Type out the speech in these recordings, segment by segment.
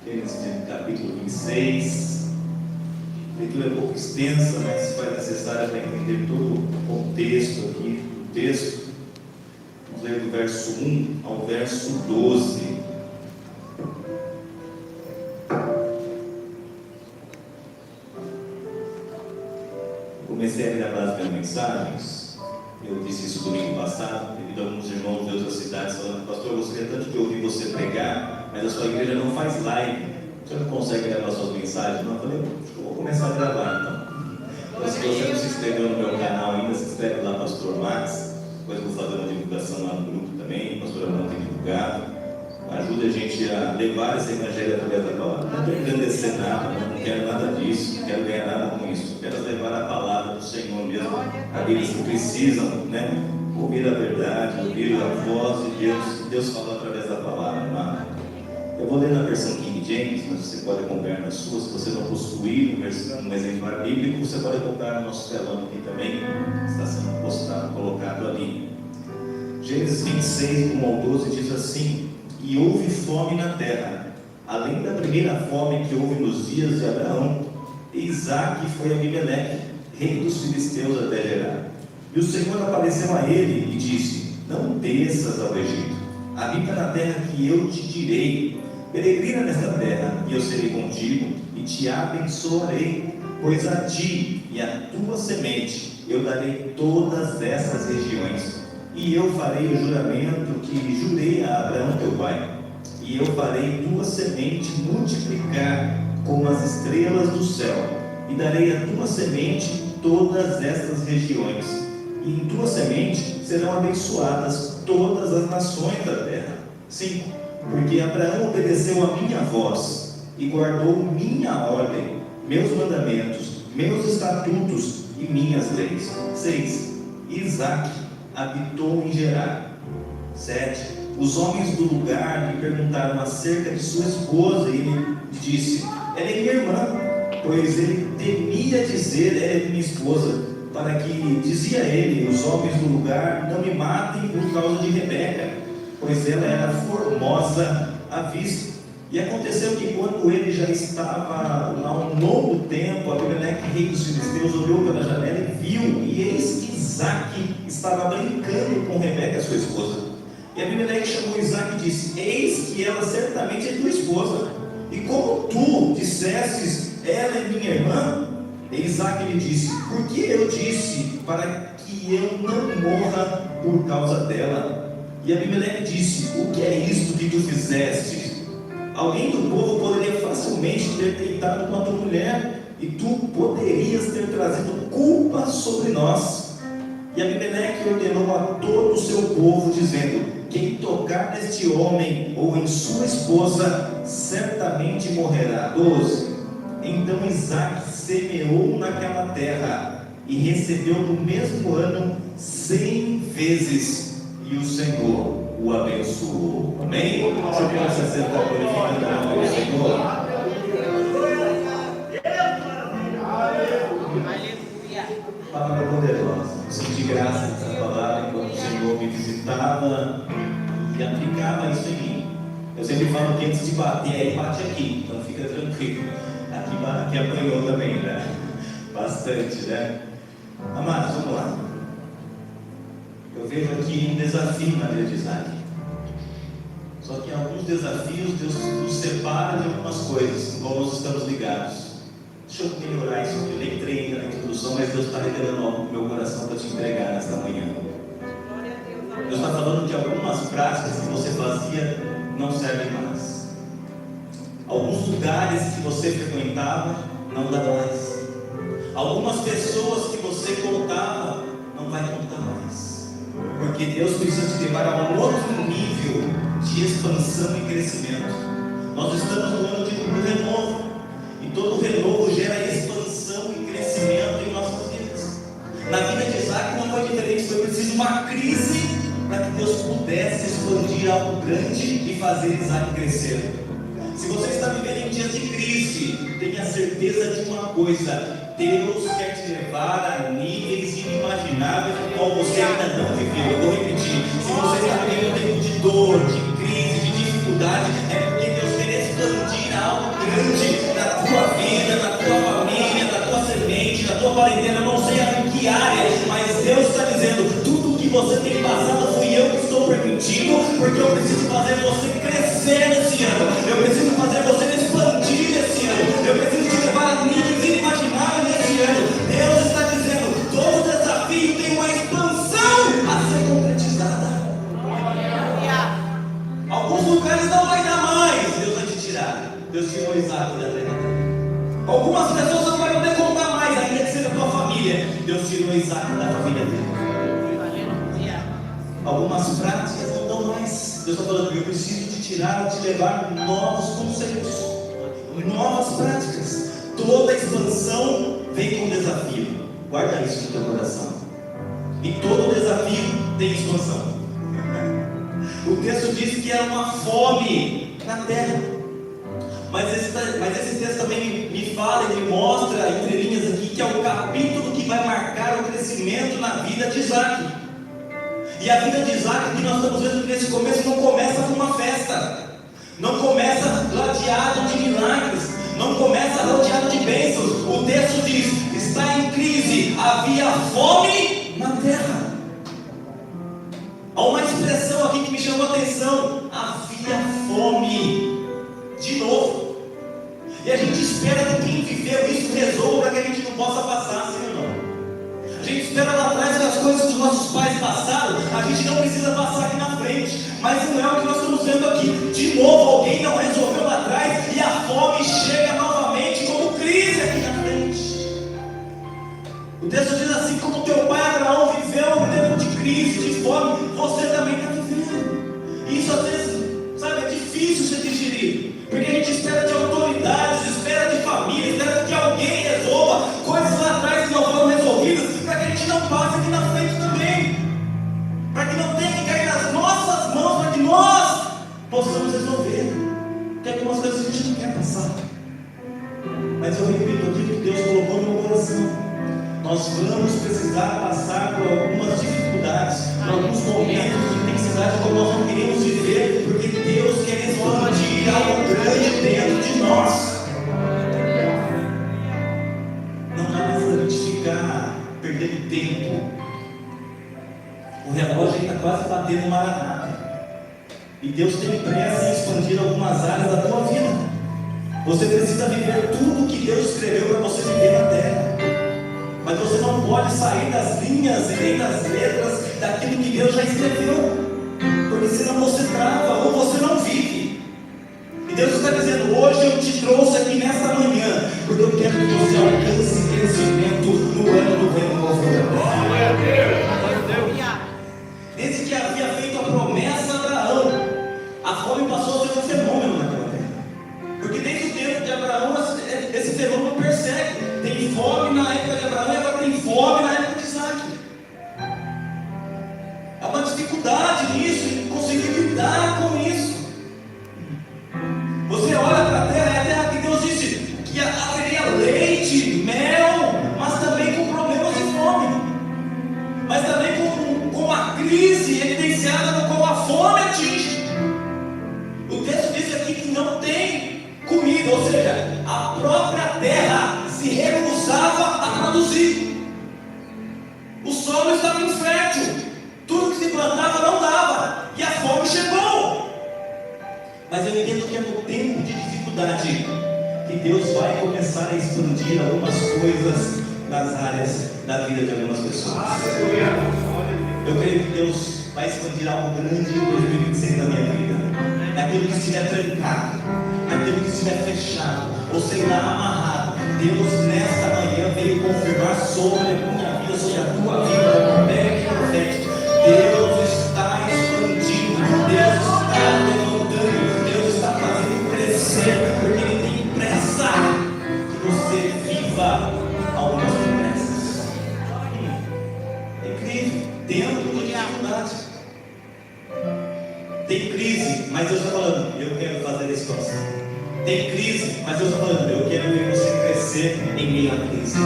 Gênesis capítulo 26. A leitura é um pouco extensa, mas foi necessária para entender todo o contexto aqui do texto. Vamos ler do verso 1 ao verso 12. Comecei a gravar as minhas mensagens. Eu disse isso domingo passado, devido a alguns irmãos de outras cidades falando: pastor, eu gostaria tanto de ouvir você pregar, mas a sua igreja não faz live, você não consegue gravar suas mensagens? Não, eu falei: acho que eu vou começar a gravar então. Se você não se inscreveu no meu canal ainda, se inscreve lá, pastor Max. Depois eu vou fazer uma divulgação lá no grupo também, o pastor Armando tem divulgado. Ajuda a gente a levar esse evangelho através da palavra. Não estou engrandecer nada, não quero nada disso, não quero ganhar nada com isso. Quero levar a palavra do Senhor mesmo àqueles que precisam, ouvir a verdade, ouvir a voz de Deus, que Deus fala através da palavra, amado. Eu vou ler na versão King James, mas você pode acompanhar na sua. Se você não possuir um exemplar bíblico, você pode acompanhar no nosso telão aqui também, está sendo postado, colocado ali. Gênesis 26, 1 ao 12 diz assim: e houve fome na terra, além da primeira fome que houve nos dias de Abraão. E Isaque foi a Abimeleque, rei dos filisteus, até Gerar. E o Senhor apareceu a ele e disse: não desças ao Egito, habita na terra que eu te direi, peregrina nesta terra, e eu serei contigo, e te abençoarei, pois a ti e à tua semente eu darei todas essas regiões, e eu farei o juramento que jurei a Abraão teu pai, e eu farei tua semente multiplicar como as estrelas do céu, e darei à tua semente todas estas regiões, e em tua semente serão abençoadas todas as nações da terra. 5. Porque Abraão obedeceu a minha voz, e guardou minha ordem, meus mandamentos, meus estatutos e minhas leis. 6. Isaque habitou em Gerar. 7. Os homens do lugar lhe perguntaram acerca de sua esposa, e ele disse: ela é minha irmã, pois ele temia dizer: ela é minha esposa, para que, dizia ele, os homens do lugar não me matem por causa de Rebeca, pois ela era formosa à vista. E aconteceu que, quando ele já estava há um longo tempo, Abimeleque, rei dos filisteus, olhou pela janela e viu, e eis que Isaque estava brincando com Rebeca, sua esposa. E Abimeleque chamou Isaque e disse: eis que ela certamente é tua esposa, e como tu dissestes, ela é minha irmã? E Isaque lhe disse: por que eu disse para que eu não morra por causa dela? E Abimeleque disse: o que é isto que tu fizeste? Alguém do povo poderia facilmente ter deitado com a tua mulher, e tu poderias ter trazido culpa sobre nós. E Abimeleque ordenou a todo o seu povo, dizendo: quem tocar neste homem ou em sua esposa, certamente morrerá. 12. Então Isaque semeou naquela terra, e recebeu no mesmo ano 100 vezes, e o Senhor o abençoou. Amém? Você pode se sentar glorificando o nome do Senhor. Palavra poderosa. Eu senti graça nessa palavra enquanto o Senhor me visitava e aplicava isso em mim. Eu sempre falo que antes de bater, aí bate aqui, então fica tranquilo. Aqui apanhou também, né? Bastante, né? Amados, vamos lá. Eu vejo aqui um desafio na vida de Isaque. Só que em alguns desafios Deus nos separa de algumas coisas, com qual nós estamos ligados. Deixa eu melhorar isso, eu nem entrei na introdução, mas Deus está revelando algo no meu coração para te entregar nesta manhã. Deus está falando que algumas práticas que você fazia não servem mais. Alguns lugares que você frequentava não dá mais. Algumas pessoas que você contava não vai contar mais. Porque Deus precisa te levar a um outro nível de expansão e crescimento. Nós estamos no ano do renovo, e todo renovo gera expansão e crescimento em nossas vidas. Na vida de Isaque não foi diferente, foi preciso uma crise para que Deus pudesse expandir algo grande e fazer Isaque crescer. Se você está vivendo em dias de crise, tenha certeza de uma coisa: Deus quer te levar a níveis inimagináveis do qual você ainda não viveu. Eu vou repetir: se você está vivendo um tempo de dor, de crise, de dificuldade, é porque Deus quer expandir algo quarentena, eu não sei em que área, mas Deus está dizendo: tudo que você tem passado fui eu que estou permitindo, porque eu preciso fazer você crescer nesse ano, eu preciso fazer você expandir nesse ano, eu preciso te levar a níveis inimagináveis nesse ano. Deus está dizendo: todo desafio tem uma expansão a ser concretizada. Alguns lugares não vai dar mais, Deus vai te tirar. Deus tirou Isaac da terra. Algumas pessoas não vai poder contar mais, ainda que seja a tua família. Deus tirou Isaac da família dele. Algumas práticas não dão mais. Deus está falando: eu preciso te tirar, te levar novos conceitos, novas práticas. Toda expansão vem com desafio. Guarda isso no teu coração. E todo desafio tem expansão. O texto diz que era uma fome na terra. Mas esse texto também me fala e me mostra, entre linhas aqui, que é o capítulo que vai marcar o crescimento na vida de Isaac. E a vida de Isaac, que nós estamos vendo nesse começo, não começa com uma festa, não começa rodeado de milagres, não começa rodeado de bênçãos. O texto diz: está em crise, havia fome na terra. Há uma expressão aqui que me chamou a atenção: havia fome. De novo. E a gente espera que quem viveu isso resolva para que a gente não possa passar, sim ou não? A gente espera lá atrás que as coisas que os nossos pais passaram, a gente não precisa passar aqui na frente. Mas não é o que nós estamos vendo aqui. De novo, alguém não resolveu lá atrás e a fome chega novamente como crise aqui na frente. O texto diz assim: como teu pai Abraão viveu um tempo de crise, de fome, você também está vivendo. E isso às vezes, sabe, é difícil se digerir. Porque a gente espera de autoridades, espera de família, espera que alguém resolva coisas lá atrás que não foram resolvidas, para que a gente não passe aqui na frente também, para que não tenha que cair nas nossas mãos, para que nós possamos resolver. Porque algumas coisas a gente não quer passar. Mas eu repito aquilo que Deus colocou no meu coração: nós vamos precisar passar por algumas dificuldades, por alguns momentos de intensidade como nós não queremos viver, porque Deus quer expandir algo grande dentro de nós. Não dá mais para a gente ficar perdendo tempo. O relógio está quase batendo maranata. E Deus tem pressa em expandir algumas áreas da tua vida. Você precisa viver tudo que Deus escreveu para você viver na terra. Mas você não pode sair das linhas e nem das letras daquilo que Deus já escreveu, porque senão você trava ou você não vive. E Deus está dizendo: hoje eu te trouxe aqui nesta manhã, porque eu quero que você alcance crescimento no ano do renovo. Desde que havia feito a promessa a Abraão, a fome passou a ser um fenômeno naquela terra. Porque desde o tempo de Abraão, esse fenômeno persegue. Tem fome na época de Abraão e agora tem fome na época de Isaac. Há uma dificuldade nisso, em conseguir lidar com isso. Você olha para a terra, é a terra que Deus disse que haveria leite, mel, mas também com problemas de fome. Mas também com a crise evidenciada no qual a fome atinge. O texto diz aqui que não tem comida, ou seja, a própria terra se recusava a produzir. O solo estava infértil, tudo que se plantava não dava, e a fome chegou. Mas eu entendo que é no tempo de dificuldade que Deus vai começar a expandir algumas coisas nas áreas da vida de algumas pessoas. Eu creio que Deus vai expandir algo grande em 2026 na minha vida. Naquilo que estiver trancado, naquilo que estiver fechado, ou sei lá, amarrado. Deus nesta manhã veio confirmar sobre a minha vida, sobre a tua vida, profética e profética. Deus está expandindo, Deus está levantando, Deus está fazendo crescer, porque Ele tem pressa que você viva algumas promessas. É incrível, dentro de dificuldade. Tem crise, mas Deus está falando: eu quero fazer esse coração. Tem crise, mas Deus está falando: eu quero ver você crescer em meio à crise.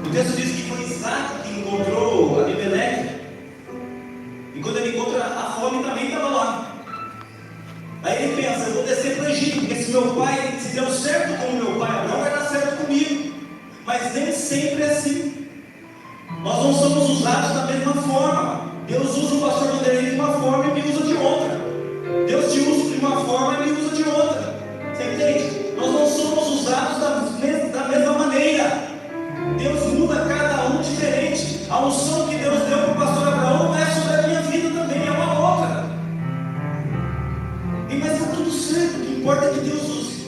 O texto diz que foi Isaac que encontrou Abimeleque. E quando ele encontra, a fome também estava lá. Aí ele pensa: eu vou descer para o Egito, porque se meu pai, se deu certo com o meu pai Abraão, vai dar certo comigo. Mas nem sempre é assim. Nós não somos usados da mesma forma. Deus usa o pastor Vanderlei de uma forma e me usa de outra. Deus te usa de uma forma e me usa de outra. Você entende? Nós não somos usados da mesma maneira. Deus muda cada um diferente. A unção que Deus deu para o pastor Abraão não é sobre a minha vida também, é uma outra. Mas está tudo certo, o que importa é que Deus use.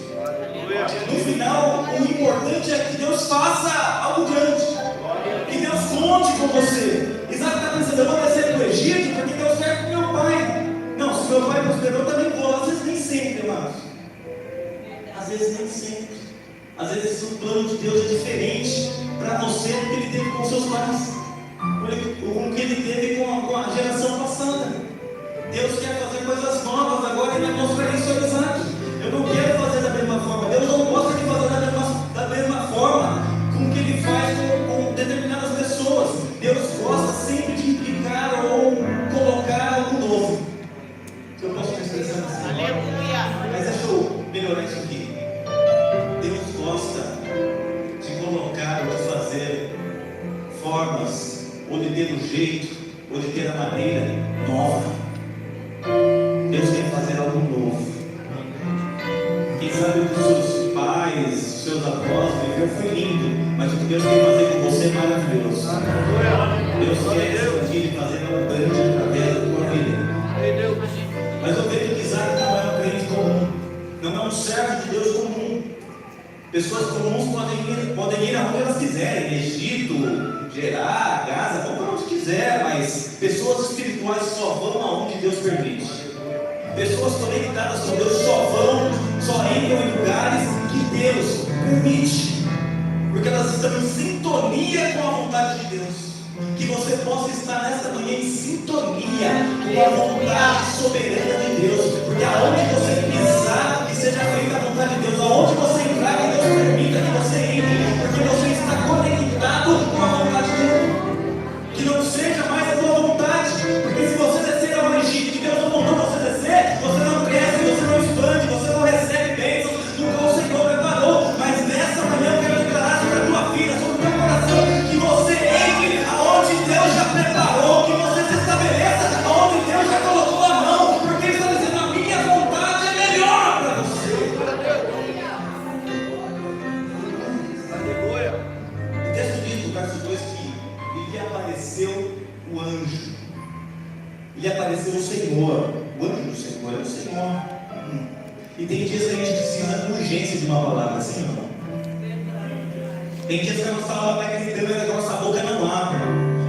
No final, o importante é que Deus faça algo grande. Que Deus conte com você. Isaac está pensando, eu vou descer para o Egito porque Deus quer com meu pai. Não, se meu pai prosperou, eu também vou. Às vezes nem sempre, amados. Às vezes nem sempre. Às vezes o plano de Deus é diferente para você do que ele teve com seus pais, com o que ele teve com a geração passada. Deus quer fazer coisas novas agora e vai mostrar isso a Isaac. Eu não quero fazer da mesma forma. Deus não gosta de fazer da mesma forma com o que ele faz com determinadas pessoas. Deus gosta sempre de implicar ou colocar algo novo. Eu posso me expressar assim? Aleluia! Mas deixa eu melhorar isso aqui. Deus gosta de colocar ou de fazer formas, ou de ter um jeito, ou de ter a maneira nova. Deus quer fazer algo novo. Quem sabe o que os seus pais, os seus avós viveram foi lindo, mas o que Deus quer fazer com você é maravilhoso. Deus quer expandir e fazer algo grande através da tua vida. Mas eu vejo que Isaac não é um crente comum, não é um servo de Deus comum. Pessoas comuns podem ir aonde elas quiserem, Egito, Gerar, Gaza, vão para onde quiser, mas pessoas espirituais só vão aonde Deus permite. Pessoas conectadas com Deus só entram em lugares que Deus permite, porque elas estão em sintonia com a vontade de Deus. Que você possa estar nesta manhã em sintonia com a vontade soberana de Deus, porque aonde você pisar, que seja feita a vontade de Deus, aonde você entrar, que Deus permita que você entre, porque você está conectado com a vontade dele. Que não seja mais a tua vontade, porque se você descer ao Egito, que Deus não mandou você descer, você não cresce, você não expande, você não recebe bênçãos, nunca o Senhor preparou. Mas nessa manhã eu quero declarar sobre a tua vida, sobre o teu coração, que você entre aonde Deus já preparou, que você se estabeleça aonde Deus já colocou a mão, porque Ele está dizendo: a minha vontade é melhor para você. O texto diz no verso 2 que lhe apareceu o anjo, lhe apareceu o Senhor, o anjo do Senhor é o Senhor. E tem dias que a gente precisa de urgência de uma palavra assim, não? Tem dias que a nossa alma está gritando e a nossa boca não abre,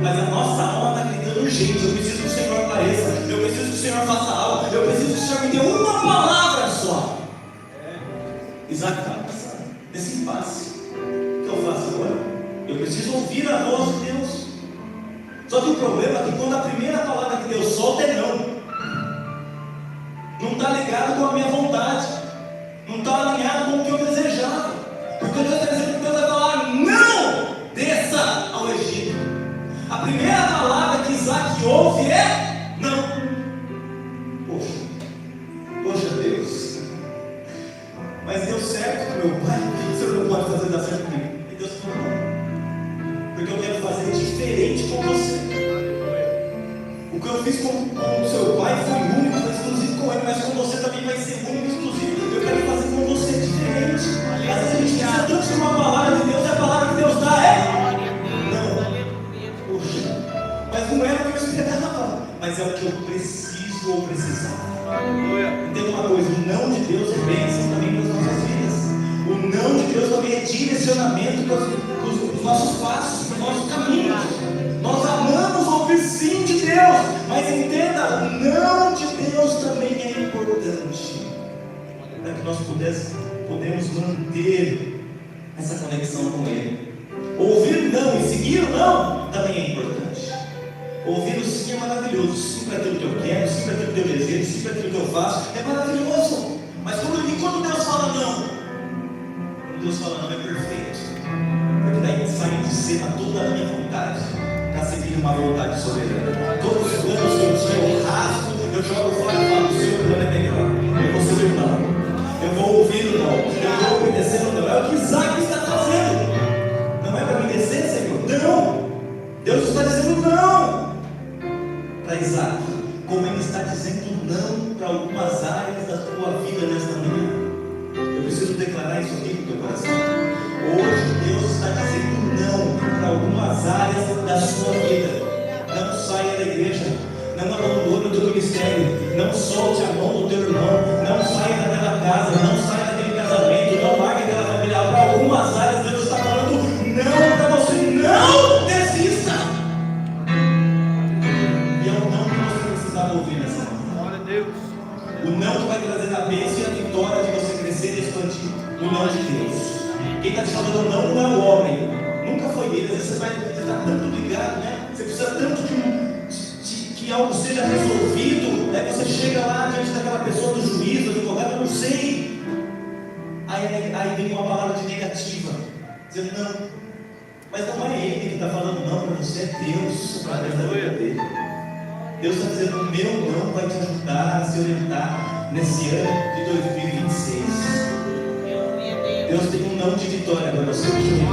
mas a nossa alma está gritando urgente. Eu preciso que o Senhor apareça, eu preciso que o Senhor faça algo, eu preciso que o Senhor me dê uma palavra só. Isaac está passando nesse impasse. O que eu faço agora? Eu preciso ouvir a voz de Deus. Só que o problema é que quando a primeira palavra que Deus solta é não. Não está ligado com a minha vontade, não está alinhado com o que eu desejava, porque Deus está dizendo que Deus vai falar: não desça ao Egito. A primeira palavra que Isaac ouve é não. Poxa Deus, mas deu certo com meu pai, o Senhor não pode fazer dar certo comigo. E Deus falou: não, porque eu quero fazer diferente com você. O que eu fiz com o seu pai foi único, foi exclusivo com ele, mas com você também vai ser único e exclusivo. Eu quero fazer com você diferente. Às vezes a gente precisa tanto de uma palavra de Deus, e a palavra que Deus dá é não. Poxa, mas não era o que eu esperava, mas é o que eu preciso ou precisava. Entenda uma coisa: o não de Deus é bênção também para as nossas vidas. O não de Deus também é direcionamento para os nossos passos, para os nossos caminhos. Nós amamos ouvir sim de Deus, mas entenda, o não de Deus também é importante, para que nós podemos manter essa conexão com Ele. Ouvir o não e seguir o não também é importante. Ouvir o sim é maravilhoso, sim para aquilo que eu quero, sim para aquilo que eu desejo, sim para aquilo que eu faço, é maravilhoso. Mas quando Deus fala não, quando Deus fala não é perfeito, porque daí sai de cena toda a minha vontade para seguir uma vontade soberana. Todos os planos que eu tinha, eu rasgo, eu jogo fora e falo: o seu plano é melhor. Eu vou seguir o não, eu vou ouvir o não, eu vou obedecer o não. É o que Isaac está fazendo. preciso declarar isso aqui no teu coração. Hoje Deus está dizendo não para algumas áreas da sua vida. Não saia da igreja, não abandone o teu ministério, não solte a mão do teu irmão, não saia daquela casa, não saia daquele casamento, não largue aquela família. Para algumas áreas Deus está falando não para você, não desista. E é o não que você precisava ouvir nessa manhã. Glória a Deus. O não que vai trazer a bênção e a vitória de você crescer e expandir. O não de Deus. Quem está te falando não é o homem, nunca foi ele. Às vezes você está tanto ligado, né? Você precisa tanto que algo seja resolvido. Aí você chega lá diante daquela pessoa do juiz, do advogado, eu não sei. Aí vem uma palavra de negativa, dizendo não. Mas não é ele que está falando não para você, é Deus, através da vida dele. Deus está dizendo: o meu não vai te ajudar a se orientar nesse ano de 2026. Deus tem um não de vitória para você. Deus tem um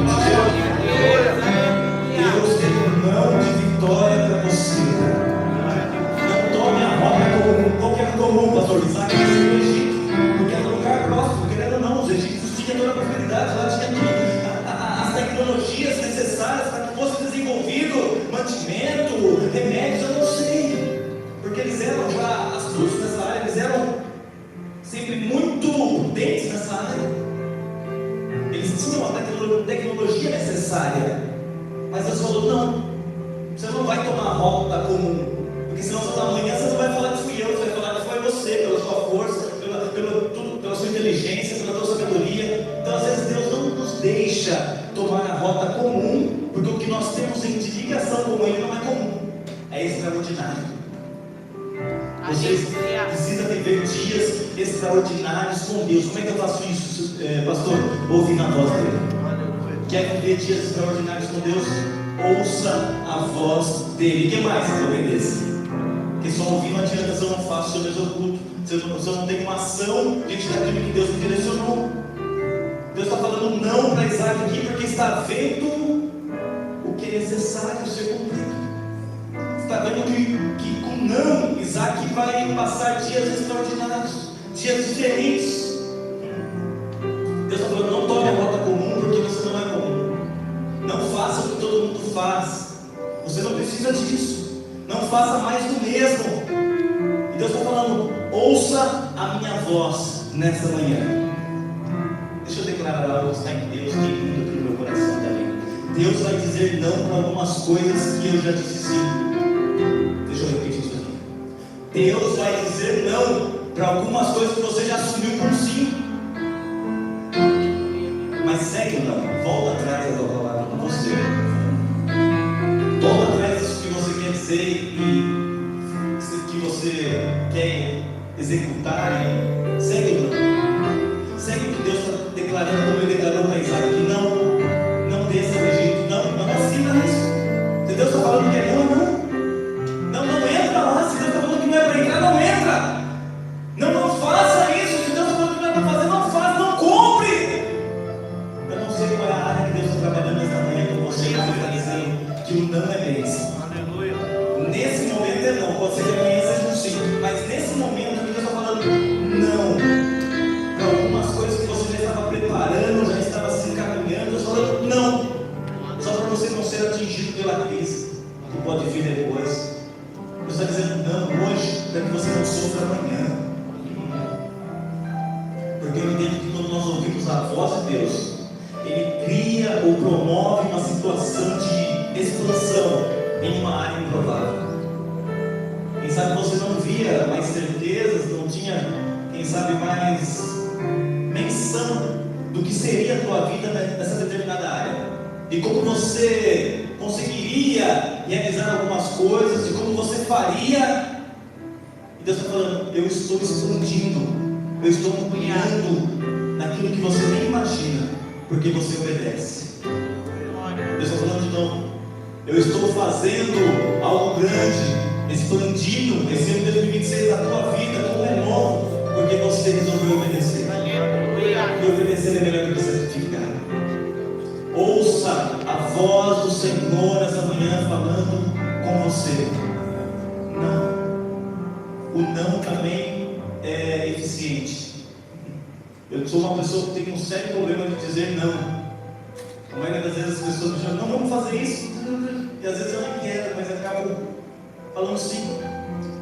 não de vitória para você. Não tome a rota comum. Qual que era comum, pastor? Isaac nasceu no Egito, porque era um lugar próximo, querendo ou não, os egípcios tinham toda a prosperidade, lá tinha tudo, as tecnologias necessárias para que fosse desenvolvido mantimento, remédios, eu não sei, porque eles eram já astutos nessa área, eles eram sempre muito prudentes nessa área. Eles tinham a tecnologia necessária, mas Deus falou: não, você não vai tomar a rota comum, porque senão amanhã você não vai falar que fui eu, você vai falar que foi você, pela sua força, pela sua inteligência, pela sua sabedoria. Então às vezes Deus não nos deixa tomar a rota comum, porque o que nós temos de ligação com Ele não é comum, é extraordinário. Você precisa viver dias extraordinários com Deus. Como é que eu faço isso, pastor? Ouvindo a voz dele. Quer viver dias extraordinários com Deus? Ouça a voz dele. O que mais você obedeça? Porque só ouvir não adianta, se eu não faço, se eu executo, se eu não tenho uma ação diante daquilo que Deus me direcionou. Deus está falando não para Isaac aqui, porque está vendo o que é necessário ser cumprido. Está vendo que com não, Isaac vai passar dias extraordinários, dias diferentes. Deus está falando: não tome a rota comum, porque você não é comum. Não faça o que todo mundo faz. Você não precisa disso. Não faça mais do mesmo. E Deus está falando: ouça a minha voz nessa manhã. Deixa eu declarar algo que está em Deus, que é lindo aqui no meu coração também. Deus vai dizer não para algumas coisas que eu já disse sim. Deixa eu repetir isso aqui. Deus vai dizer não para algumas coisas que você já assumiu como sim. Mas segue o não. Volta atrás da tua palavra com você. Volta atrás disso que você quer dizer e que você quer executar. Segue o não. Segue o que Deus está declarando, como Ele declarou para Isaac, que não desça do Egito. Não assina isso. Se Deus está falando que é não. Não entra lá. Se Deus está falando que não é para entrar, não entra. Não faça isso. Se Deus está falando que não é para fazer, não faça, não compre. Eu não sei qual é a área que Deus está trabalhando nessa manhã com você, mas Ele está dizendo que o não é bênção. Aleluia. Nesse momento é não. Pode ser que amanhã seja um sim, mas nesse momento que Deus está falando não para algumas coisas que você já estava preparando, já estava se encaminhando. Deus está falando não, só para você não ser atingido pela crise que pode vir depois. Deus está dizendo não hoje, para que você não sofra amanhã. Porque eu entendo que quando nós ouvimos a voz de Deus, Ele cria ou promove uma situação de expansão em uma área improvável. Quem sabe você não via mais certezas, não tinha, quem sabe, mais menção do que seria a tua vida nessa determinada área, e como você conseguiria realizar algumas coisas, e como você faria. E Deus está falando: eu estou expandindo, eu estou ampliando naquilo que você nem imagina, porque você obedece. Deus está falando de novo: eu estou fazendo algo grande, expandindo esse ano de 2026 da tua vida, como é novo, porque você resolveu obedecer. E obedecer é melhor que certificar. Ouça a voz do Senhor essa manhã falando com você. Não. O não também é eficiente. Eu sou uma pessoa que tem um sério problema de dizer não. A maioria das vezes as pessoas me chamam, não, vamos fazer isso. E às vezes eu nem quero, mas acabo falando sim.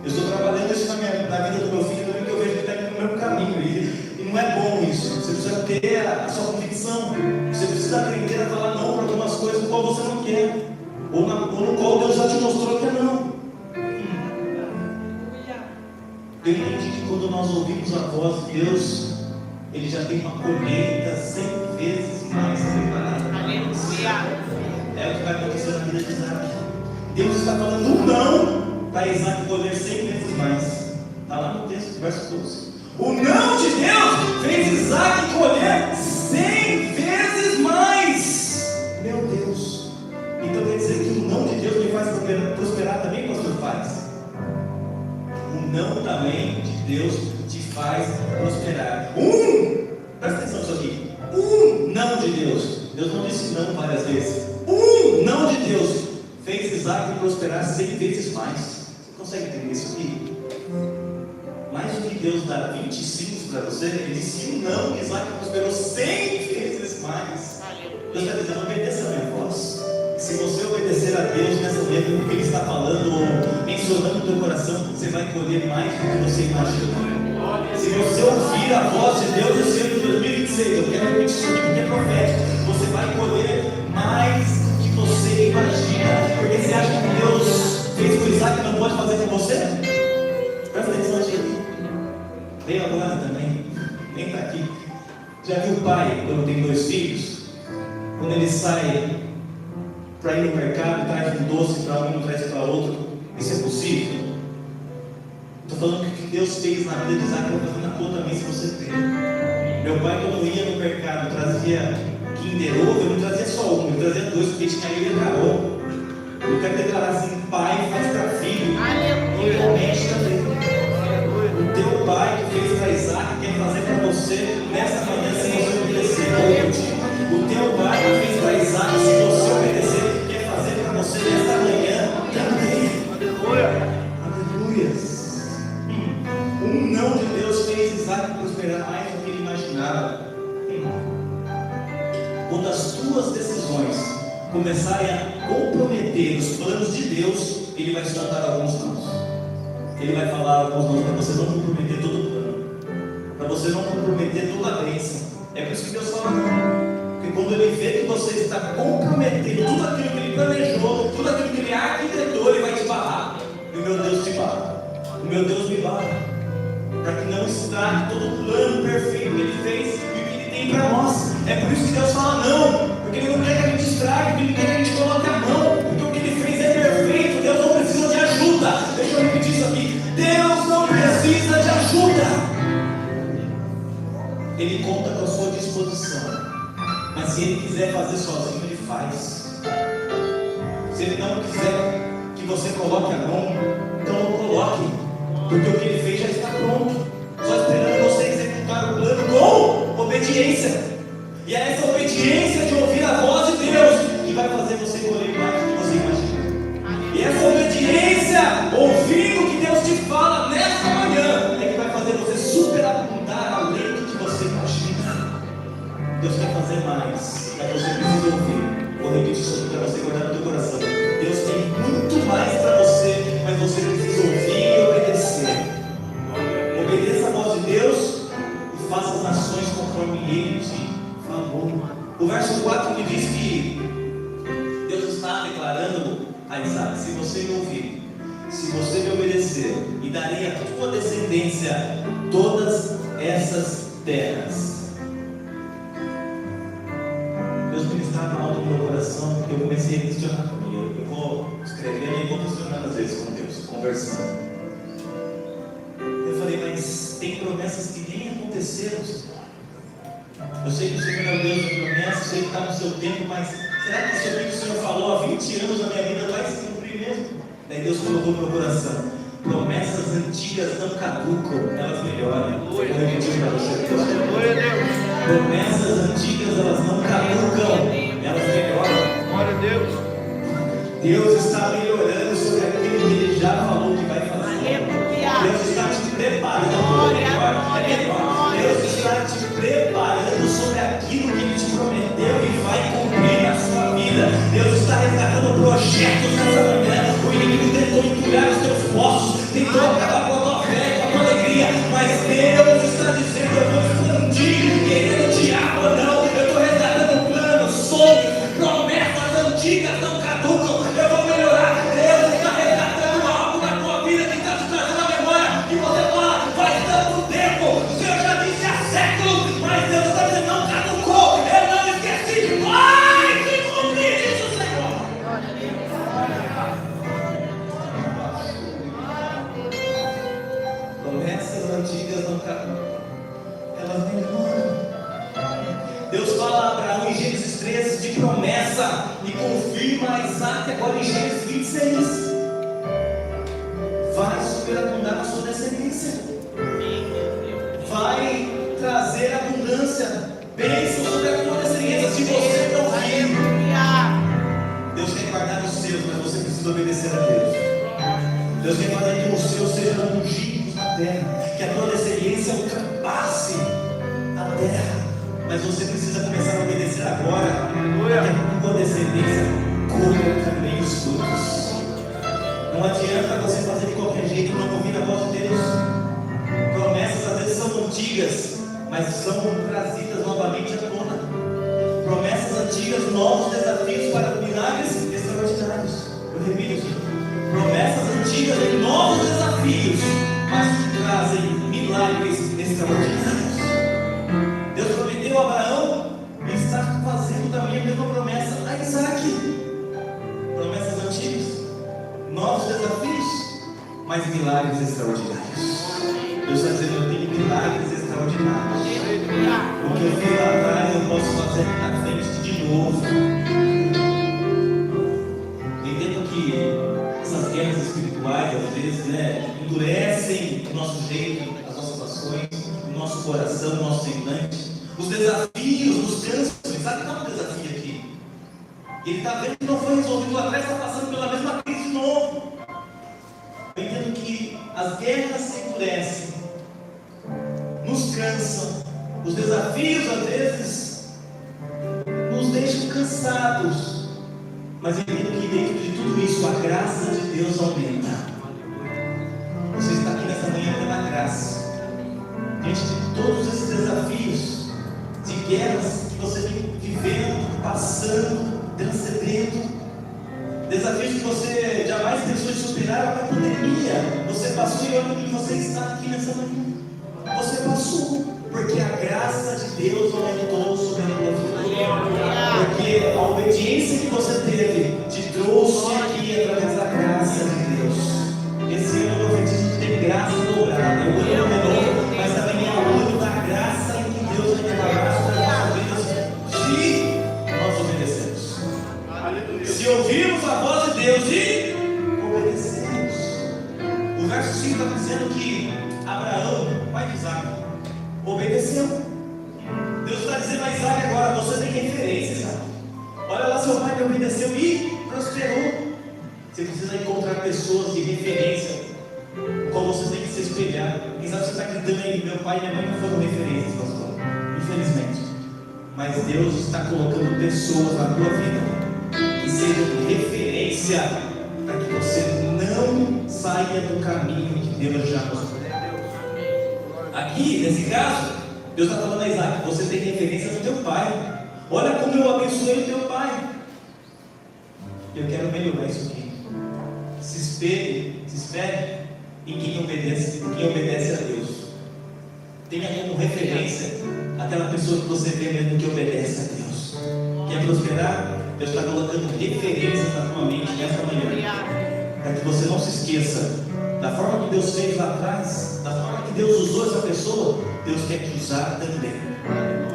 Eu estou trabalhando isso na vida do meu filho também, que eu vejo que está indo no mesmo caminho. E não é bom isso. Você precisa ter a sua convicção. Você precisa aprender a falar não para algumas coisas no qual você não quer. Ou no qual Deus já te mostrou que é não. Eu entendi que quando nós ouvimos a voz de Deus, Ele já tem uma colheita 100 vezes mais preparada. É o que vai acontecer na vida de Isaac. Deus está falando um não para Isaac colher 100 vezes mais. Está lá no texto, verso 12. O não de Deus fez Isaac colher 100 vezes mais. Meu Deus. Então quer dizer que o não de Deus me faz prosperar também, pastor? Faz. O não também de Deus te faz prosperar. Presta atenção nisso aqui. Não de Deus. Deus não disse não várias vezes. Não de Deus fez Isaac prosperar 100 vezes mais. Você consegue entender isso aqui? Mais do que Deus dá 25 para você, Ele disse um não, que Isaac prosperou 100 vezes mais. Deus está dizendo, obedeça a minha voz. Se você obedecer a Deus nessa letra, o que Ele está falando ou mencionando no teu coração, você vai colher mais do que você imagina. Se você ouvir a voz de Deus esse ano de 2026, eu quero repetir isso aqui porque é profético, você vai colher mais do que você imagina. Porque você acha que Deus fez com Isaac e não pode fazer com você? Presta atenção aqui. Veio agora também, nem está aqui. Já viu o pai, quando tem 2 filhos, quando ele sai para ir no mercado, traz um doce para um e traz para outro? Isso é possível? Estou falando que o que Deus fez na vida de Isaac, eu vou fazer na tua também, se você tem. Meu pai, quando ia no mercado, trazia Kinder Ovo, ele não trazia só um, ele trazia 2, porque tinha ele e Carol. Eu quero declarar assim: pai faz para filho, e promete também. O teu pai que fez para Isaac quer fazer para você nessa manhã, se você obedecer. O teu pai que fez para Isaac, se você obedecer, quer fazer para você nesta manhã também. Aleluia. Não de Deus fez Isaac prosperar mais do que ele imaginava. Quando as tuas decisões começarem a comprometer os planos de Deus, Ele vai soltar alguns nãos. Ele vai falar alguns nãos para você não comprometer todo o plano, para você não comprometer toda a bênção. É por isso que Deus fala não. Porque quando Ele vê que você está comprometendo tudo aquilo que Ele planejou, tudo aquilo que Ele arquitetou, Ele vai te barrar. E o meu Deus te barra. O meu Deus me barra. Para que não estrague todo o plano perfeito que Ele fez e o que Ele tem para nós. É por isso que Deus fala não, porque Ele não quer que a gente estrague, porque Ele quer que a gente coloque a mão, porque o que Ele fez é perfeito. Deus não precisa de ajuda. Deixa eu repetir isso aqui: Deus não precisa de ajuda. Ele conta com a sua disposição, mas se Ele quiser fazer sozinho, Ele faz. Se Ele não quiser que você coloque a mão, então não coloque, porque o que Ele fez já está pronto, só esperando você executar o plano com obediência. E é essa obediência de ouvir a voz de Deus que vai fazer você colher mais do que você imagina. E essa obediência, ouvindo o que Deus te fala nessa manhã, é que vai fazer você superabundar além do que você imagina. Deus quer fazer mais, mas você precisa ouvir. Vou repetir isso aqui para você guardar no teu coração. Deus tem muito mais para você, mas você precisa ouvir e obedecer. Obedeça a voz de Deus e faça as nações conforme Ele te falou. O verso 4 me diz que Deus está declarando a Isaac: se você me ouvir, se você me obedecer, e darei à tua descendência todas essas terras. Deus ministrava algo no meu coração, porque eu comecei a questionar comigo. Eu vou escrevendo e vou questionando às vezes com Deus, conversando. Eu falei, mas tem promessas que nem aconteceram. Eu sei que o Senhor é o Deus de promessas, eu sei que está no seu tempo, mas será que isso aqui que o Senhor falou há 20 anos na minha vida vai se cumprir mesmo? Daí Deus colocou no meu coração: promessas antigas não caducam, elas melhoram. Vou repetir para você. Promessas antigas, elas não caducam, elas melhoram. Glória a Deus. Deus está melhorando sobre aquilo que Ele já falou que vai fazer. Deus está te preparando. Deus está te preparando aquilo que Ele te prometeu e vai cumprir na sua vida. Deus está resgatando projetos nessa manhã. O inimigo tentou entulhar os teus poços, tentou acabar com a tua fé, com a tua alegria, mas Deus está dizendo: eu vou expandir, querendo diabo ou não, eu estou resgatando planos, sonhos, promessas antigas não caducam, eu vou melhorar. Deus está resgatando algo na tua vida que está te trazendo a memória, que você fala: faz tanto tempo, o Senhor já disse há séculos, mas Deus está dizendo: não caducou, eu não esqueci, vai se cumprir isso, Senhor. Promessas antigas não caducam, elas melhoram. Deus fala a Abraão em Gênesis 13 de promessa e confirma a Isaac agora em Gênesis 26. Vai superabundar a sua descendência, vai trazer abundância, bênção sobre a tua descendência. Se você não ouvir, Deus quer guardar os seus, mas você precisa obedecer a Deus. Deus quer guardar que os seus sejam ungidos na terra, que a tua descendência ultrapasse a terra. Mas você precisa começar a obedecer agora, para que a tua descendência colha também os frutos. Não adianta você fazer de qualquer jeito, não ouvir a voz de Deus. Promessas às vezes são antigas, mas são trazidas novamente à tona. Promessas antigas, novos desafios para milagres extraordinários. Eu repito isso. Promessas antigas em novos desafios, mas que trazem milagres extraordinários. Deus prometeu a Abraão e está fazendo também a mesma promessa a Isaac. Promessas antigas, novos desafios, mas milagres extraordinários. Deus está dizendo: eu tenho milagres extraordinários. O que eu fiz lá atrás, eu posso fazer aqui na frente de novo. Eu entendo que essas guerras espirituais, às vezes, endurecem o nosso jeito, as nossas ações, o nosso coração, o nosso semblante. Os desafios nos cansam. Sabe que está um desafio aqui? Ele está vendo que não foi resolvido lá atrás, está passando pela mesma crise de novo. Eu entendo que as guerras se endurecem, nos cansam. Os desafios às vezes nos deixam cansados. Mas eu entendo que dentro de tudo isso a graça de Deus aumenta. Você está aqui nessa manhã pela graça. Diante de todos esses desafios, de guerras que você vem vivendo, passando, transcendendo, desafios que você jamais pensou em superar, a pandemia, você passou e olha que você está aqui nessa manhã. Você passou, porque a graça de Deus aumentou sobre a tua vida. Porque a obediência que você teve te trouxe aqui através da graça de Deus. Esse ano eu profetizo que tem graça dobrada. Eu amo menor, mas também é o ano da graça em que Deus vai derramar sobre as nossas vidas, se nós obedecemos. Se ouvirmos a voz de Deus e obedecemos. O verso 5 está dizendo que Abraão, pai de Isaac, obedeceu. Deus está dizendo a Isaac agora: você tem referência, Isaac. Olha lá, seu pai me obedeceu e prosperou. Você precisa encontrar pessoas de referência com você tem que se espelhar. Quem sabe você está gritando aí: meu pai e minha mãe não foram referências, pastor. Infelizmente. Mas Deus está colocando pessoas na tua vida que sejam referência para que você não saia do caminho que Deus já mostrou. Aqui, nesse caso, Deus está falando a Isaac: você tem referência do teu pai. Olha como eu abençoei o teu pai. Eu quero melhorar isso aqui. Se espere em quem obedece a Deus. Tenha como referência aquela pessoa que você vê mesmo que obedece a Deus. Quer prosperar? Deus está colocando referências na tua mente nesta manhã, para que você não se esqueça da forma que Deus fez lá atrás, da forma que Deus usou essa pessoa. Deus quer te usar também,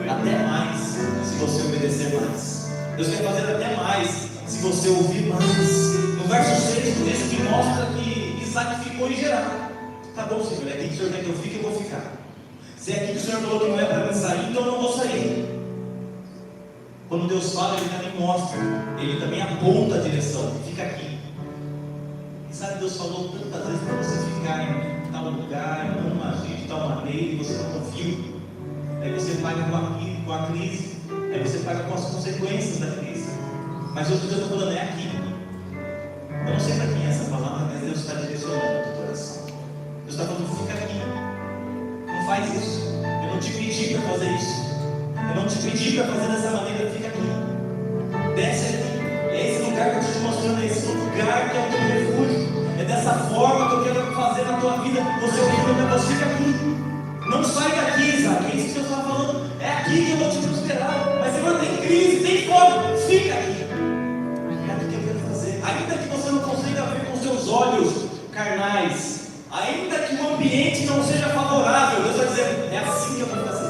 até mais se você obedecer mais. Deus quer fazer até mais se você ouvir mais. No verso 6 diz que mostra que Isaac ficou em Gerar. Tá bom, Senhor, é aqui que o Senhor quer que eu fique, eu vou ficar. Se é aqui que o Senhor falou que não é para mim sair, então eu não vou sair. Quando Deus fala, Ele também mostra, Ele também aponta a direção. Fica aqui. E sabe, Deus falou tantas vezes para você ficar em tal lugar, não agir de tal maneira, e você não ouviu. Aí você vai com aquilo, com a crise, aí você paga com as consequências da crise. Mas hoje Deus está falando, é aqui. Eu não sei para quem é essa palavra, mas Deus está direcionando o teu coração. Deus está falando, fica aqui. Não faz isso. Eu não te pedi para fazer isso. Eu não te pedi para fazer dessa maneira, fica aqui. Desce aqui. É esse lugar que eu estou te mostrando, é esse lugar que é o teu refúgio. É dessa forma que eu quero fazer na tua vida. Você ouviu o negócio, fica aqui. Não sai daqui, Isaac. É isso que eu estava falando. É aqui que eu vou te prosperar. Mas Senhor, tem crise, tem fome. Fica aqui. É o que eu quero fazer. Ainda que você não consiga ver com seus olhos carnais, ainda que o ambiente não seja favorável, Deus vai dizer, é assim que eu vou fazer.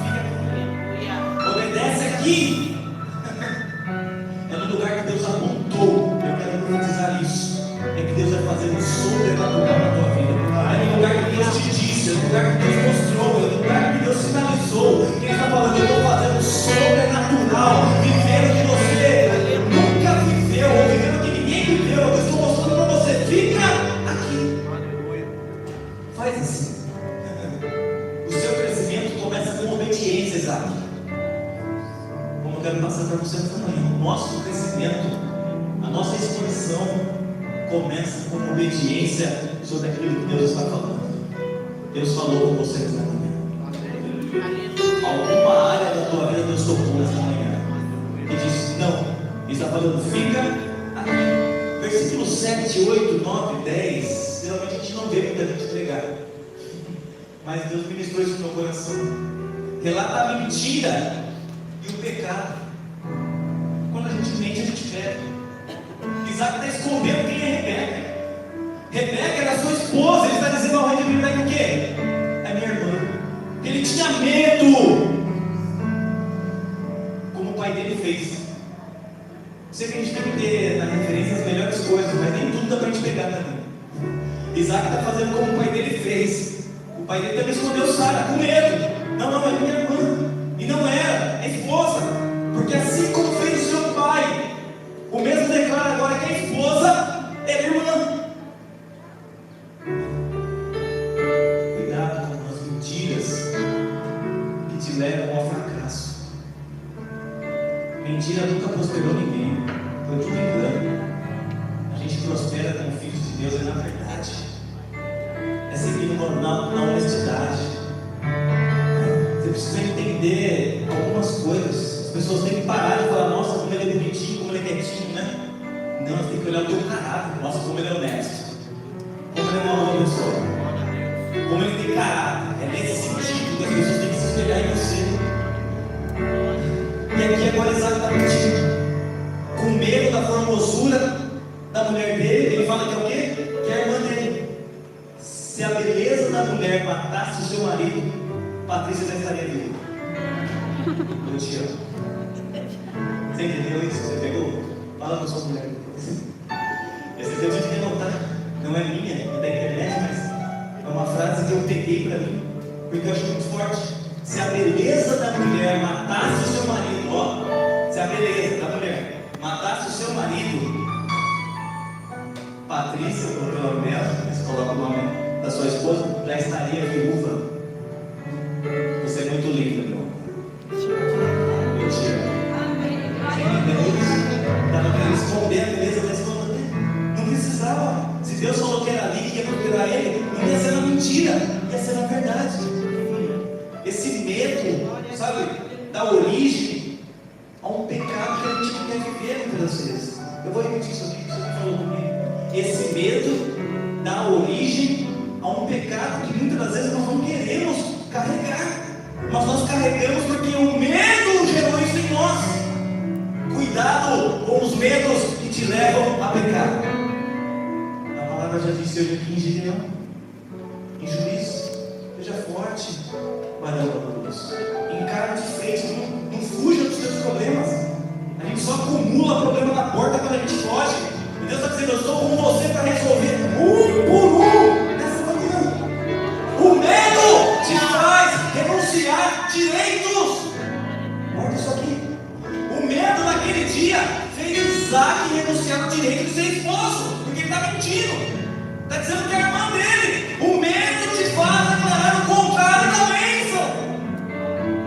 Fica aqui. Obedece aqui. É no lugar que Deus apontou. Eu quero profetizar isso. É que Deus vai fazer um sobrenatural na tua vida. É no lugar que Deus te disse, é no lugar que Deus mostrou, é no lugar que Deus sinalizou. Que Ele está falando, eu estou fazendo sobrenatural, vivendo que você nunca viveu, ou vivendo que ninguém viveu. Eu estou mostrando para você, fica aqui. Faz assim. O seu crescimento começa com obediência, Isaac. Como eu quero passar para você essa manhã, o nosso crescimento, a nossa expansão começa com obediência sobre aquilo que Deus está falando. Deus falou com você essa manhã. Alguma área da tua vida Deus tocou nessa manhã e disse, não, Ele está falando, fica aqui. Versículos 7, 8, 9, 10. Geralmente a gente não vê muita gente pregar, mas Deus ministrou isso no meu coração. Relata a mentira e o pecado. Quando a gente mente, a gente peca. Isaac está escondendo quem é Rebeca. Rebeca era sua esposa. Ele está dizendo ao rei de Rebeca o quê? É minha irmã. Ele tinha medo, como o pai dele fez. Sei que a gente tem que ter na referência as melhores coisas, mas nem tudo dá para a gente pegar também. Isaac está fazendo como o pai dele fez. O pai dele também escondeu Sara com medo. Não, é minha irmã. E não era, é esposa. Porque assim como fez o seu pai, o mesmo declara agora que a esposa é irmã. Cuidado com as mentiras que te levam ao fracasso. Mentira nunca prosperou ninguém. Foi tudo engano. A gente prospera como filhos de Deus, é na verdade. É seguindo na honestidade. Você precisa entender algumas coisas. As pessoas têm que parar de falar, nossa, como ele é bonitinho, como ele é quietinho, né? Não, você tem que olhar o teu caráter. Nossa, como ele é honesto. Como ele é uma boa pessoa. Como ele tem caráter. É nesse sentido que as pessoas têm que se espelhar em você. E aqui agora Isaac está mentindo. Com medo da formosura da mulher dele, ele fala que é o quê? Que é a irmã dele. Se a beleza da mulher matasse o seu marido, Patrícia já estaria viva. Eu te amo. Você entendeu isso? Você pegou? Fala com sua mulher depois. Esse Deus de notar. Não é minha, é da internet, mas é uma frase que eu peguei para mim, porque eu acho muito forte. Se a beleza da mulher matasse o seu marido, ó, se a beleza da mulher matasse o seu marido, Patrícia, ou pelo nome dela, você coloca o nome da sua esposa, já estaria viúva. Você é muito linda, meu. Eu te amo. Estava querendo esconder a beleza da esposa dele. Não precisava. Se Deus falou que era ali, que ia procurar ele, não ia ser na mentira, ia ser na verdade. Esse medo, sabe, dá origem a um pecado que a gente não quer viver muitas vezes. Eu vou repetir isso aqui que você falou comigo. Esse medo dá origem a um pecado que muitas das vezes nós não queremos carregar. Mas nós carregamos porque o medo gerou isso em nós. Cuidado com os medos que te levam a pecar. A palavra já disse hoje aqui em Gideão, em Juízo, seja forte, varão da luz. Encara de frente, não fuja dos seus problemas. A gente só acumula problema na porta quando a gente foge. E Deus está dizendo, eu estou com você para resolver um por um nessa manhã. O medo te faz renunciar direitos. Olha isso aqui. O medo naquele dia fez Isaac renunciar ao direito de ser esposo, porque ele está mentindo. Está dizendo que é a irmã dele. O medo te faz declarar o contrário da bênção.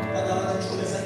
Está na hora de começar a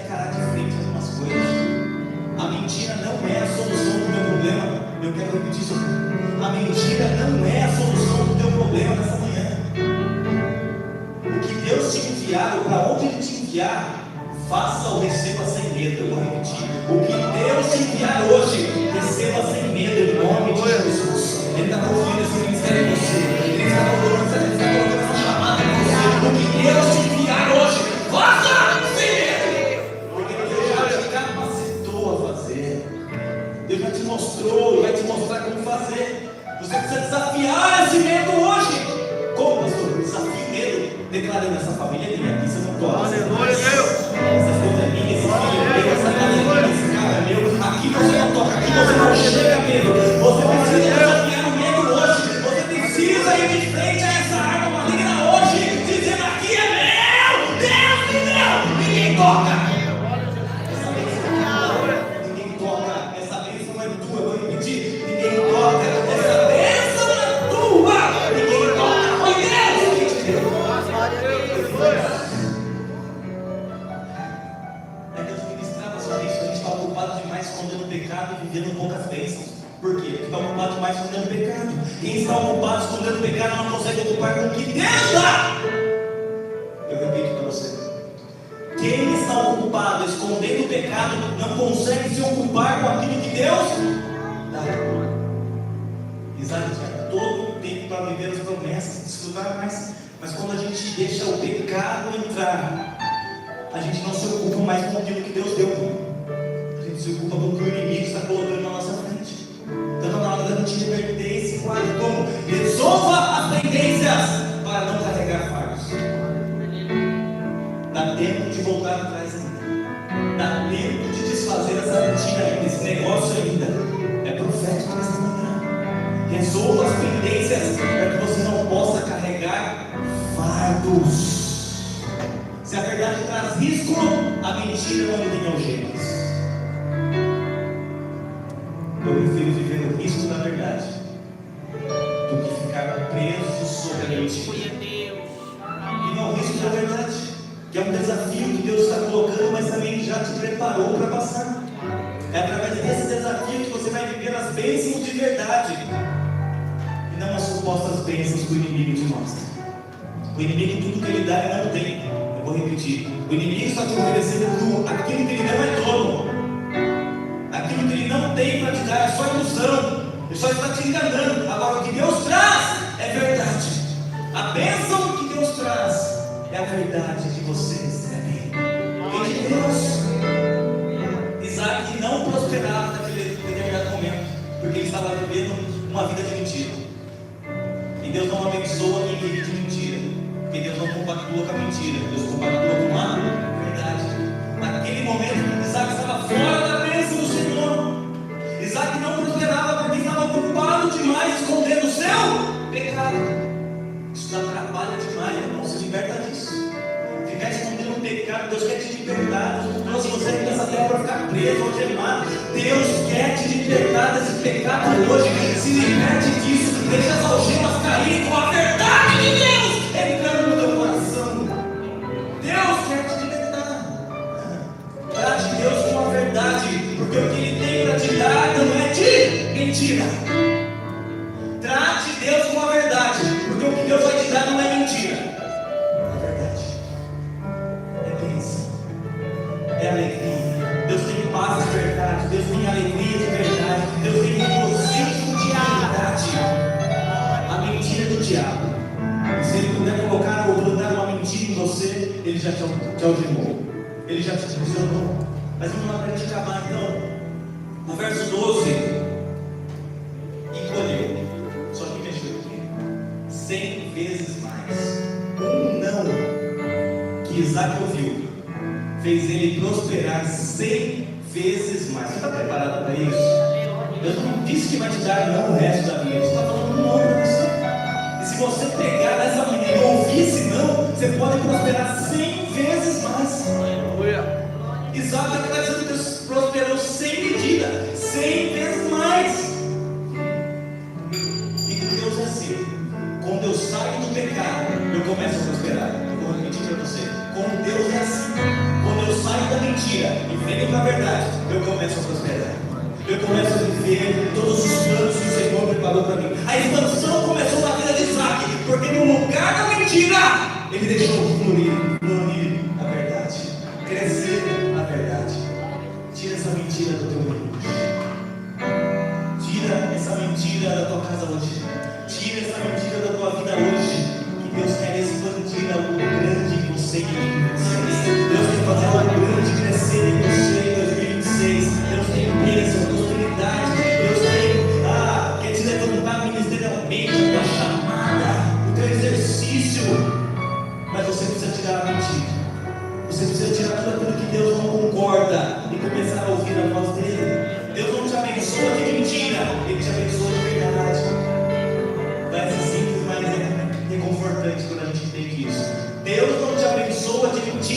medo. Eu vou repetir. O que Deus te enviar hoje, receba sem medo, em nome de Jesus. Ele está confiando esse ministério em você. Ele está colocando essa chamada em você. O que Deus te enviar hoje, faça sem medo. Porque Deus já te capacitou a fazer. Deus já te mostrou e vai te mostrar como fazer. Você precisa desafiar esse medo hoje. Como, pastor? Desafio o medo. Declarando: essa família é minha, aqui você não toca. Aleluia, Deus. Essa coisa é minha, esse filho é meu, essa casa é minha, esse carro é meu. Aqui você não toca, aqui você não chega medo. Você precisa desafiar o medo hoje. Você precisa ir de frente a essa arma maligna hoje, dizendo: aqui é meu, Deus me deu, ninguém toca. Ninguém toca, essa bênção é tua, eu vou repetir. Ninguém toca, essa bênção é tua. Ninguém toca, foi Deus que te deu. Escondendo o pecado e vivendo poucas bênçãos. Por quê? Porque está ocupado mais escondendo o pecado. Quem está ocupado escondendo o pecado não consegue ocupar com o que Deus dá. Eu repito para você: quem está ocupado escondendo o pecado não consegue se ocupar com aquilo que Deus dá. Isaac tinha todo o tempo para viver as promessas, desfrutar mais. Mas quando a gente deixa o pecado entrar, a gente não se ocupa mais com aquilo que Deus deu. Se ocupa com o que o inimigo está colocando na nossa frente. Então está na hora da gente reverter esse quadro. Como? Resolva as tendências para não carregar fardos. Dá tempo de voltar atrás ainda. Dá tempo de desfazer essa rotina ainda, esse negócio ainda. É profético nessa manhã. Resolva as tendências para que você não possa carregar fardos. Se a verdade traz risco, a mentira não tem algemas. Eu prefiro viver no risco da verdade do que ficar preso sobre a mentira. E não o risco da verdade, que é um desafio que Deus está colocando, mas também já te preparou para passar. É através desse desafio que você vai viver as bênçãos de verdade e não as supostas bênçãos que o inimigo te mostra. O inimigo, tudo que ele dá, ele não tem. Eu vou repetir: o inimigo está te oferecendo tudo, aquilo que ele não é dono. Aquilo que ele não tem para te dar é só ilusão. Ele só está te enganando. Agora, o que Deus traz é verdade. A bênção que Deus traz é a verdade que você recebe. Vem de Deus. Isaac não prosperava naquele determinado momento, porque ele estava vivendo uma vida de mentira. E Deus não abençoa quem vive de mentira, porque Deus não compactua com a mentira, Deus compactua com a verdade. Naquele momento, Isaac estava fora da bênção do Senhor. Isaac não prosperava porque estava ocupado demais escondendo o seu pecado. Isso atrapalha demais, irmão. Se liberta disso. Ficar escondendo o pecado, Deus quer te libertar. Deus não trouxe você aqui nessa terra para ficar preso ou gemado. Deus quer te libertar desse pecado hoje. Se liberte disso. Deixa as algemas caírem com a verdade de Deus entrando no teu coração. Deus quer te libertar. Trate Deus com a verdade, porque o que Ele tem para te dar não é de mentira. Trate Deus com a verdade, porque o que Deus vai te dar não é mentira, é verdade, é bênção, é alegria. Deus tem paz de verdade, Deus tem alegria de verdade, Deus tem regozijos de verdade. A mentira do diabo, se ele puder colocar ou plantar uma mentira em você, ele já te algemou, ele já te aprisionou. Mas vamos lá para a gente acabar então. No verso 12: e colheu, só que mexeu aqui, 100 vezes mais. Um não que Isaac ouviu fez ele prosperar 100 vezes mais. Você está preparado para isso? Deus não disse que vai te dar não o resto da vida, Ele está falando um não para você. E se você pegar nessa manhã e ouvir esse não, você pode prosperar 100 vezes mais. Isaac está dizendo que Deus prosperou sem medida, 100 vezes mais. E com Deus é assim: quando eu saio do pecado, eu começo a prosperar. Eu vou repetir para você: com Deus é assim. Quando eu saio da mentira e venho para a verdade, eu começo a prosperar. Eu começo a viver todos os planos que o Senhor preparou para mim. A expansão começou na vida de Isaac, porque no lugar da mentira, ele deixou fluir a verdade, crescer a verdade.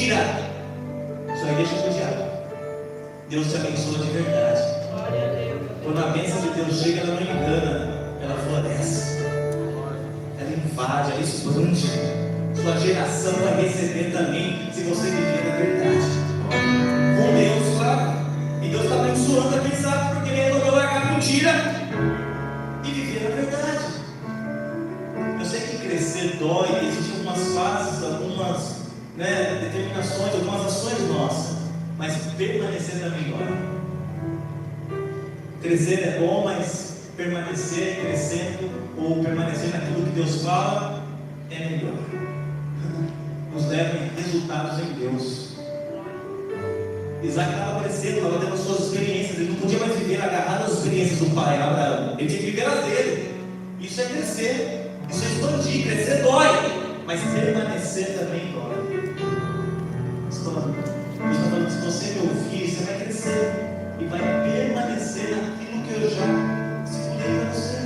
mentira, só deixa pro diabo. Deus te abençoa de verdade. Quando a bênção de Deus chega, ela não engana, ela floresce, ela invade, ela expande. Sua geração vai receber também, se você viver na verdade. Com Deus, claro. E Deus está abençoando a quem sabe, porque Ele resolveu largar a mentira e viver na verdade. Eu sei que crescer dói, existem algumas fases, algumas determinações, algumas ações nossas, mas permanecer também dói. Crescer é bom, mas permanecer crescendo ou permanecer naquilo que Deus fala é melhor. Nos leva em resultados em Deus. Isaac estava crescendo, estava tendo suas experiências. Ele não podia mais viver agarrado às experiências do pai, Abraão. Ele tinha que viver as dele. Isso é crescer, isso é expandir. Crescer dói, mas permanecer também dói. Estou falando, se você me ouvir, você vai crescer e vai permanecer naquilo que eu já expliquei para você.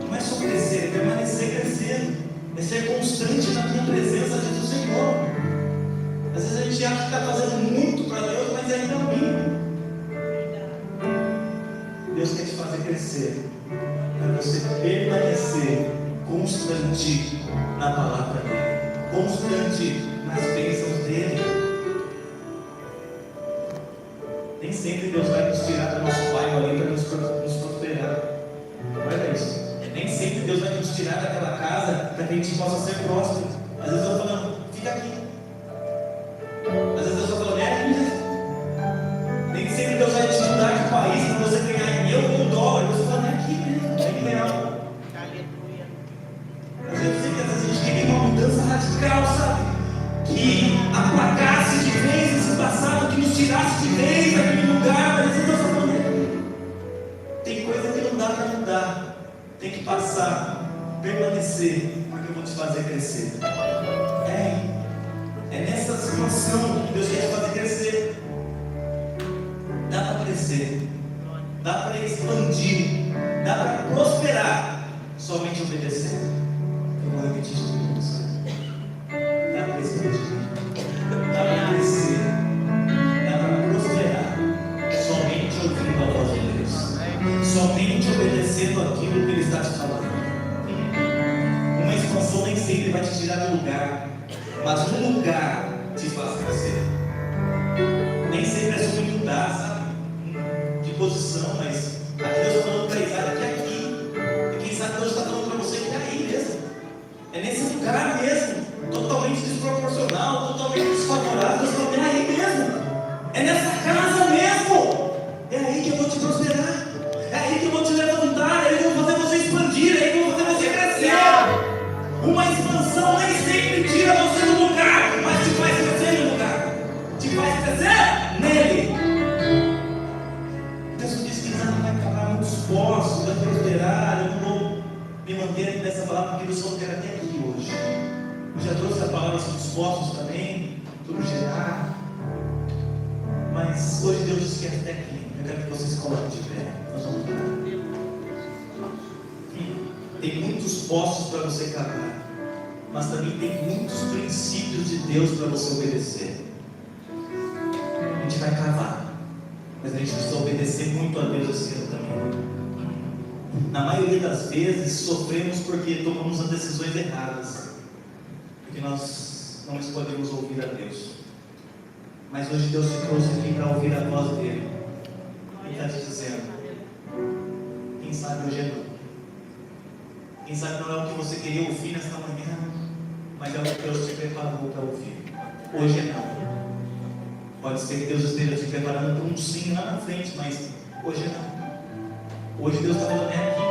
Não é só crescer, é permanecer crescendo, é ser constante na minha presença diante do Senhor. Às vezes a gente acha que está fazendo muito para Deus, mas ainda não vive. Deus quer te fazer crescer, para você permanecer constante na palavra dele, constante nas bênçãos dele. Nem sempre Deus vai nos tirar do nosso bairro ali para nos prosperar. Olha isso. Nem sempre Deus vai nos tirar daquela casa para que a gente possa ser próspero. Às vezes eu estou falando, fica aqui. Às vezes eu estou falando, é aqui mesmo. Nem sempre Deus vai te mudar de país para você ganhar em euro ou dólar. Você fala, é aqui mesmo, é em real. Às vezes a gente quer uma mudança radical, sabe? Que apagasse de vez esse passado, que nos tirasse de vez daquele lugar. Mas Deus está falando, tem coisa que não dá para mudar. Tem que passar, permanecer, porque eu vou te fazer crescer. É nessa situação que Deus quer te fazer crescer. Dá para crescer, dá para expandir, dá para prosperar, somente obedecendo. Eu vou repetir isso para você. Dá para expandir, dá para crescer, dá para prosperar, somente ouvindo a voz de Deus, somente obedecendo aquilo que Ele está te falando. Uma expansão nem sempre vai te tirar do lugar, mas um lugar te faz crescer. Nem sempre é sobre mudar, sabe? De posição, mas aqui Deus está falando para Isaac que é aqui. E quem sabe Deus está falando para você que é aí mesmo. É nesse lugar mesmo, totalmente desproporcional, totalmente desfavorável. Deus está falando, é aí mesmo. É nessa casa mesmo. É aí que eu vou te prosperar. É aí que eu vou te levantar. É aí que eu vou fazer você expandir. É aí que eu vou fazer você crescer. Uma expansão nem sempre tira você do lugar, mas te faz crescer no lugar. Te faz crescer nele. Jesus disse que não vai acabar muitos postos, vai prosperar. Eu não vou me manter nessa palavra porque eu só quero até aqui hoje. Eu já trouxe a palavra sobre os postos também, sobre gerar. Mas hoje Deus disse que é até aqui. Eu quero que vocês coloquem de pé. Nós vamos orar. Tem muitos postos para você cavar, mas também tem muitos princípios de Deus para você obedecer. A gente vai cavar, mas a gente precisa obedecer muito a Deus esse ano também. Na maioria das vezes sofremos porque tomamos as decisões erradas, porque nós não escolhemos ouvir a Deus. Mas hoje Deus te trouxe aqui para ouvir a voz dele. Ele está te dizendo, quem sabe hoje é não. Quem sabe não é o que você queria ouvir nesta manhã, mas é o que Deus te preparou para ouvir. Hoje é não. Pode ser que Deus esteja te preparando para um sim lá na frente, mas hoje é não. Hoje Deus está falando, é aqui.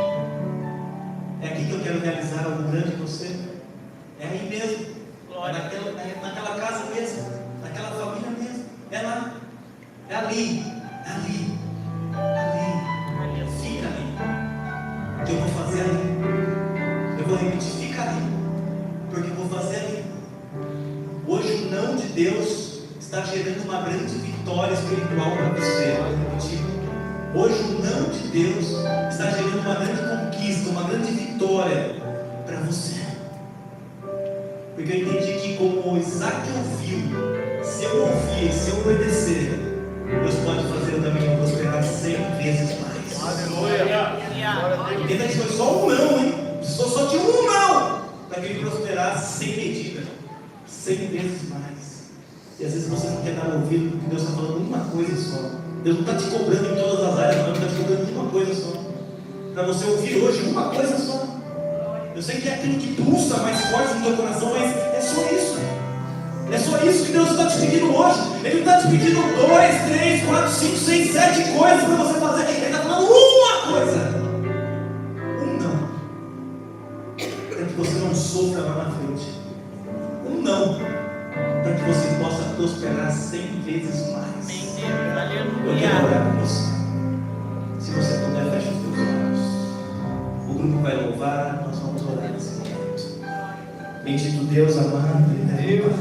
É aqui que eu quero realizar algo grande em você. É aí mesmo. É naquela casa mesmo. Naquela família mesmo. É lá. É ali. É ali. Ali. Fica ali. Que eu vou fazer ali. Eu vou repetir, fica ali, porque eu vou fazer ali. Hoje o não de Deus está gerando uma grande vitória espiritual para você. Eu vou repetir. Hoje o não de Deus está gerando uma grande conquista, uma grande vitória para você. Porque eu entendi que como Isaac ouviu, se eu ouvir, se eu obedecer, Deus pode fazer eu também prosperar 100 vezes mais. Aleluia. Entenda que foi só um não, hein? Só tinha um não para que ele prosperasse sem medida, 100 vezes mais. E às vezes você não quer dar ouvido porque Deus está falando uma coisa só. Deus não está te cobrando em todas as áreas, não, Ele está te cobrando uma coisa só. Para você ouvir hoje uma coisa só. Eu sei que é aquilo que pulsa mais forte no teu coração, mas é só isso. É só isso que Deus está te pedindo hoje. Ele está te pedindo 2, 3, 4, 5, 6, 7 coisas para você fazer. Ele está falando uma coisa. Para que você não sofra lá na frente. Não, para que você possa prosperar 100 vezes mais. Eu quero orar por você. Se você puder, feche os teus olhos. O grupo vai louvar, nós vamos orar nesse momento. Bendito Deus amado, eterno